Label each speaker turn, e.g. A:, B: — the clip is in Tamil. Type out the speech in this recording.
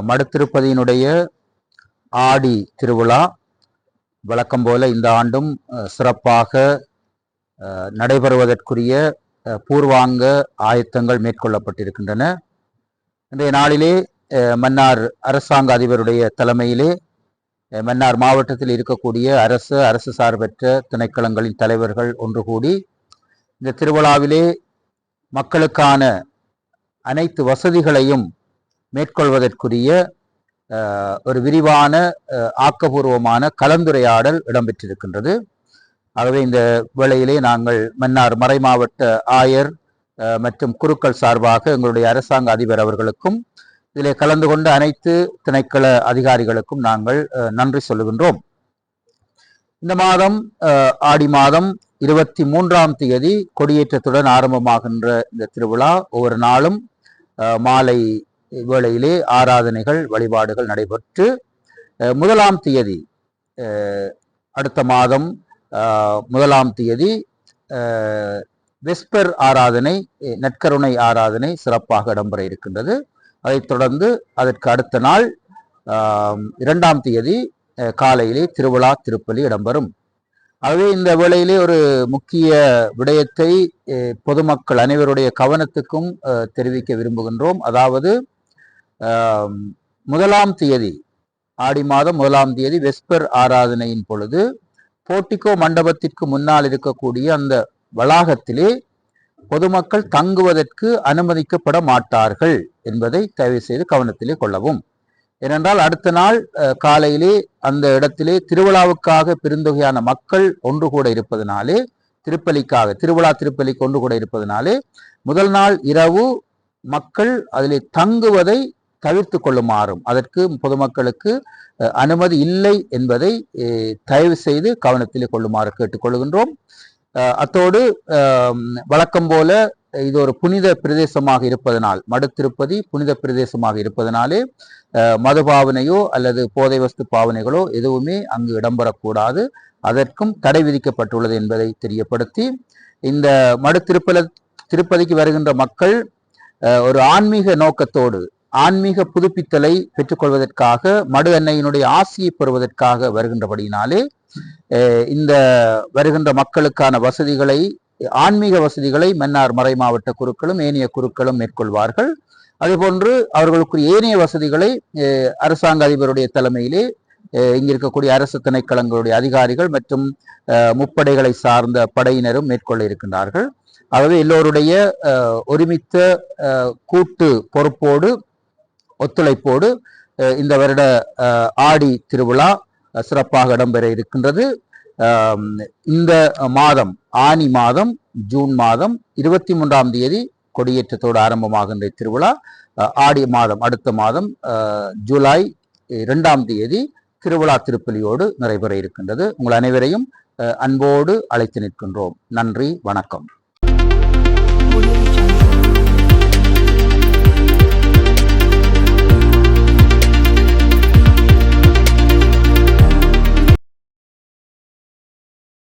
A: மடுத்திருப்பதியினுடைய ஆடி திருவிழா வழக்கம் போல இந்த ஆண்டும் சிறப்பாக நடைபெறுவதற்குரிய பூர்வாங்க ஆயத்தங்கள் மேற்கொள்ளப்பட்டிருக்கின்றன. இன்றைய நாளிலே மன்னார் அரசாங்க அதிபருடைய தலைமையிலே மன்னார் மாவட்டத்தில் இருக்கக்கூடிய அரசு சார்பற்ற திணைக்களங்களின் தலைவர்கள் ஒன்று கூடி இந்த திருவிழாவிலே மக்களுக்கான அனைத்து வசதிகளையும் மேற்கொள்வதற்குரிய ஒரு விரிவான ஆக்கபூர்வமான கலந்துரையாடல் இடம்பெற்றிருக்கின்றது. ஆகவே இந்த வேளையிலே நாங்கள் மன்னார் மறைமாவட்ட ஆயர் மற்றும் குருக்கள் சார்பாக எங்களுடைய அரசாங்க அதிபர் அவர்களுக்கும் இதிலே கலந்து கொண்ட அனைத்து திணைக்கள அதிகாரிகளுக்கும் நாங்கள் நன்றி சொல்லுகின்றோம். இந்த மாதம் ஆடி மாதம் 23ஆம் தேதி கொடியேற்றத்துடன் ஆரம்பமாகின்ற இந்த திருவிழா ஒவ்வொரு நாளும் மாலை வேளையிலே ஆராதனைகள் வழிபாடுகள் நடைபெற்று 1ஆம் தேதி அடுத்த மாதம் 1ஆம் தேதி வெஸ்பர் ஆராதனை நற்கருணை ஆராதனை சிறப்பாக இடம்பெற இருக்கின்றது. அதைத் தொடர்ந்து அதற்கு அடுத்த நாள் 2ஆம் தேதி காலையிலே திருவிழா திருப்பலி இடம்பெறும். ஆகவே இந்த வேளையிலே ஒரு முக்கிய விடயத்தை பொதுமக்கள் அனைவருடைய கவனத்துக்கும் தெரிவிக்க விரும்புகின்றோம். அதாவது 1ஆம் தேதி ஆடி மாதம் 1ஆம் தேதி வெஸ்பர் ஆராதனையின் பொழுது போர்டிகோ மண்டபத்திற்கு முன்னால் இருக்கக்கூடிய அந்த வளாகத்திலே பொதுமக்கள் தங்குவதற்கு அனுமதிக்கப்பட மாட்டார்கள் என்பதை தயவு செய்து கவனத்திலே கொள்ளவும். ஏனென்றால் அடுத்த நாள் காலையிலே அந்த இடத்திலே திருவிழாவுக்காக பெருந்தொகையான மக்கள் ஒன்று கூட இருப்பதனாலே திருவிழா திருப்பலிக்கு ஒன்று கூட இருப்பதனாலே முதல் நாள் இரவு மக்கள் அதிலே தங்குவதை தவிர்த்து கொள்ளுமாறும் அதற்கு பொதுமக்களுக்கு அனுமதி இல்லை என்பதை தயவு செய்து கவனத்திலே கொள்ளுமாறு கேட்டுக்கொள்கின்றோம். அத்தோடு வழக்கம் போல இது ஒரு புனித பிரதேசமாக இருப்பதனால் மடுத்திருப்பதி புனித பிரதேசமாக இருப்பதனாலே மதுபாவனையோ அல்லது போதை வஸ்து பாவனைகளோ எதுவுமே அங்கு இடம்பெறக்கூடாது, அதற்கும் தடை விதிக்கப்பட்டுள்ளது என்பதை தெரியப்படுத்தி இந்த திருப்பதிக்கு வருகின்ற மக்கள் ஒரு ஆன்மீக நோக்கத்தோடு ஆன்மீக புதுப்பித்தலை பெற்றுக்கொள்வதற்காக மடு அன்னையினுடைய ஆசியை பெறுவதற்காக வருகின்றபடியினாலே இந்த வருகின்ற மக்களுக்கான வசதிகளை ஆன்மீக வசதிகளை மன்னார் மறை மாவட்ட குருக்களும் ஏனைய குருக்களும் மேற்கொள்வார்கள். அதேபோன்று அவர்களுக்குரிய ஏனைய வசதிகளை அரசாங்க அதிபருடைய தலைமையிலே இங்கிருக்கக்கூடிய அரசு திணைக்களங்களுடைய அதிகாரிகள் மற்றும் முப்படைகளை சார்ந்த படையினரும் மேற்கொள்ள இருக்கின்றார்கள். ஆகவே எல்லோருடைய ஒருமித்த கூட்டு பொறுப்போடு ஒத்துழைப்போடு இந்த வருட ஆடி திருவிழா சிறப்பாக இடம்பெற இருக்கின்றது. இந்த மாதம் ஆனி மாதம் ஜூன் மாதம் 23ஆம் தேதி கொடியேற்றத்தோடு ஆரம்பமாகின்ற திருவிழா ஆடி மாதம் அடுத்த மாதம் ஜூலை 2ஆம் தேதி திருவிழா திருப்பலியோடு நிறைவேற இருக்கின்றது. உங்கள் அனைவரையும் அன்போடு அழைத்து நிற்கின்றோம். நன்றி, வணக்கம்.